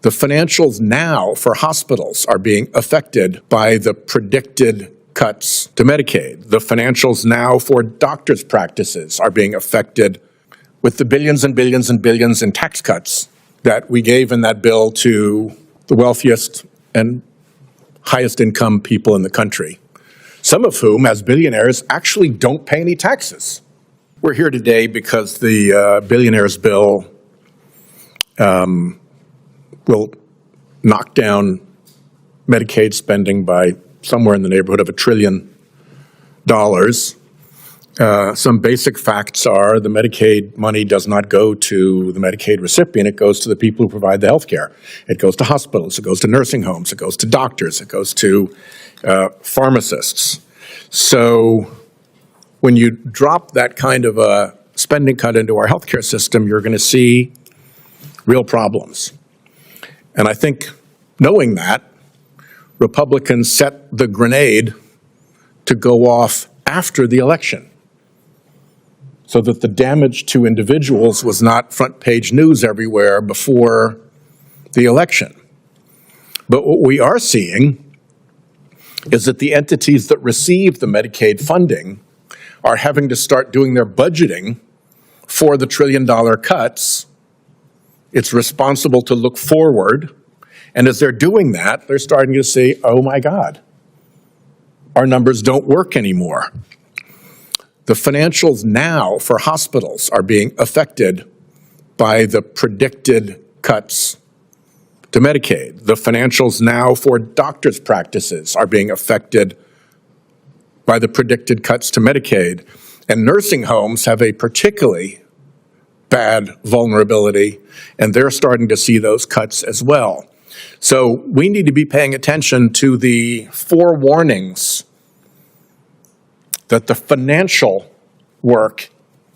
The financials now for hospitals are being affected by the predicted cuts to Medicaid. The financials now for doctors' practices are being affected with the billions and billions and billions in tax cuts that we gave in that bill to the wealthiest and highest income people in the country, some of whom, as billionaires, actually don't pay any taxes. We're here today because the billionaires' bill will knock down Medicaid spending by somewhere in the neighborhood of $1 trillion. Some basic facts are the Medicaid money does not go to the Medicaid recipient. It goes to the people who provide the health care. It goes to hospitals. It goes to nursing homes. It goes to doctors. It goes to pharmacists. So when you drop that kind of a spending cut into our healthcare system, you're going to see real problems. And I think knowing that, Republicans set the grenade to go off after the election so that the damage to individuals was not front page news everywhere before the election. But what we are seeing is that the entities that receive the Medicaid funding are having to start doing their budgeting for the $1 trillion cuts. It's responsible to look forward. And as they're doing that, they're starting to say, oh my God, our numbers don't work anymore. The financials now for hospitals are being affected by the predicted cuts to Medicaid. The financials now for doctors' practices are being affected by the predicted cuts to Medicaid. And nursing homes have a particularly bad vulnerability, and they're starting to see those cuts as well. So we need to be paying attention to the forewarnings that the financial work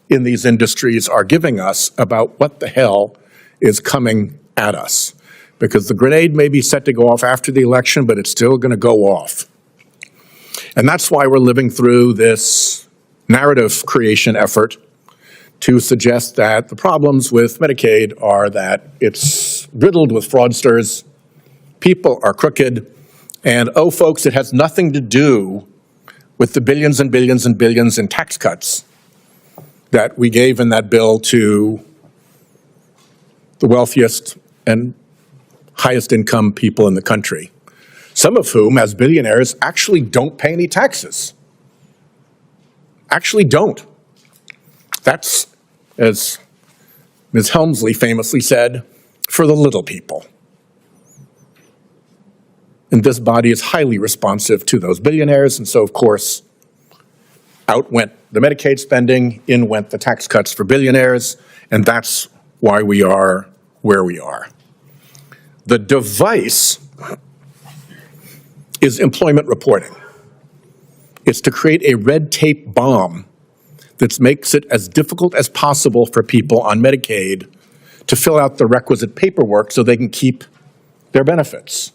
in these industries are giving us about what the hell is coming at us. Because the grenade may be set to go off after the election, but it's still going to go off. And that's why we're living through this narrative creation effort to suggest that the problems with Medicaid are that it's riddled with fraudsters, people are crooked, and oh, folks, it has nothing to do with the billions and billions and billions in tax cuts that we gave in that bill to the wealthiest and highest income people in the country, some of whom, as billionaires, actually don't pay any taxes. Actually don't. That's, as Ms. Helmsley famously said, for the little people. And this body is highly responsive to those billionaires, and so, of course, out went the Medicaid spending, in went the tax cuts for billionaires, and that's why we are where we are. The device is employment reporting. It's to create a red tape bomb that makes it as difficult as possible for people on Medicaid to fill out the requisite paperwork so they can keep their benefits.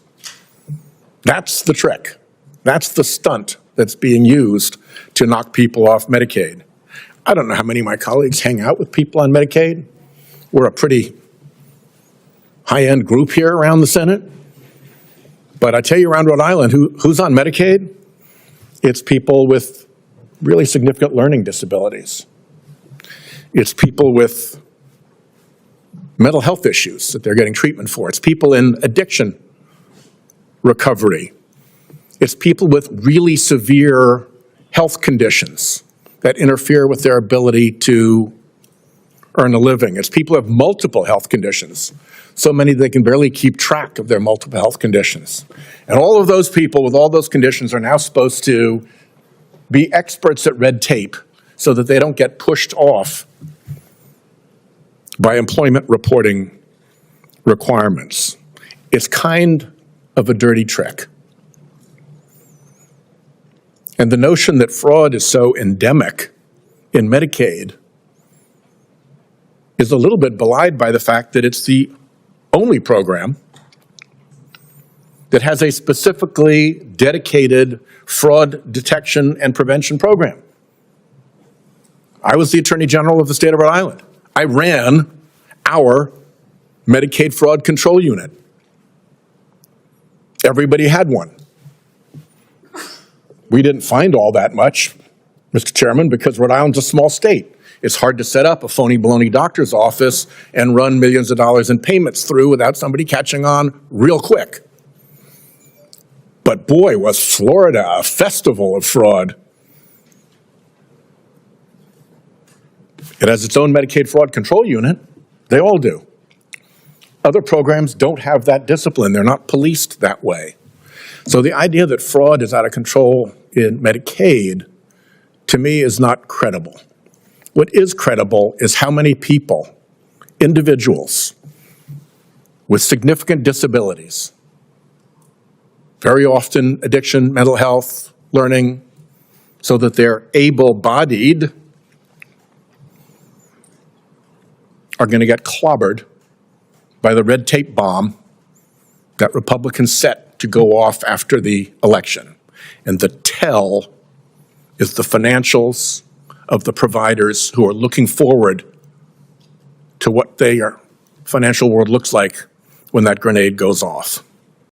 That's the trick. That's the stunt that's being used to knock people off Medicaid. I don't know how many of my colleagues hang out with people on Medicaid. We're a pretty high-end group here around the Senate. But I tell you, around Rhode Island, who's on Medicaid? It's people with really significant learning disabilities. It's people with mental health issues that they're getting treatment for. It's people in addiction recovery. It's people with really severe health conditions that interfere with their ability to earn a living. It's people who have multiple health conditions, so many they can barely keep track of their multiple health conditions. And all of those people with all those conditions are now supposed to be experts at red tape so that they don't get pushed off by employment reporting requirements. It's kind of a dirty trick. And the notion that fraud is so endemic in Medicaid is a little bit belied by the fact that it's the only program that has a specifically dedicated fraud detection and prevention program. I was the Attorney General of the state of Rhode Island. I ran our Medicaid fraud control unit. Everybody had one. We didn't find all that much, Mr. Chairman, because Rhode Island's a small state. It's hard to set up a phony baloney doctor's office and run millions of dollars in payments through without somebody catching on real quick. But boy, was Florida a festival of fraud. It has its own Medicaid fraud control unit. They all do. Other programs don't have that discipline. They're not policed that way. So the idea that fraud is out of control in Medicaid, to me, is not credible. What is credible is how many people, individuals with significant disabilities, very often addiction, mental health, learning, so that they're able-bodied, are going to get clobbered by the red tape bomb that Republicans set to go off after the election. And the tell is the financials of the providers who are looking forward to what their financial world looks like when that grenade goes off.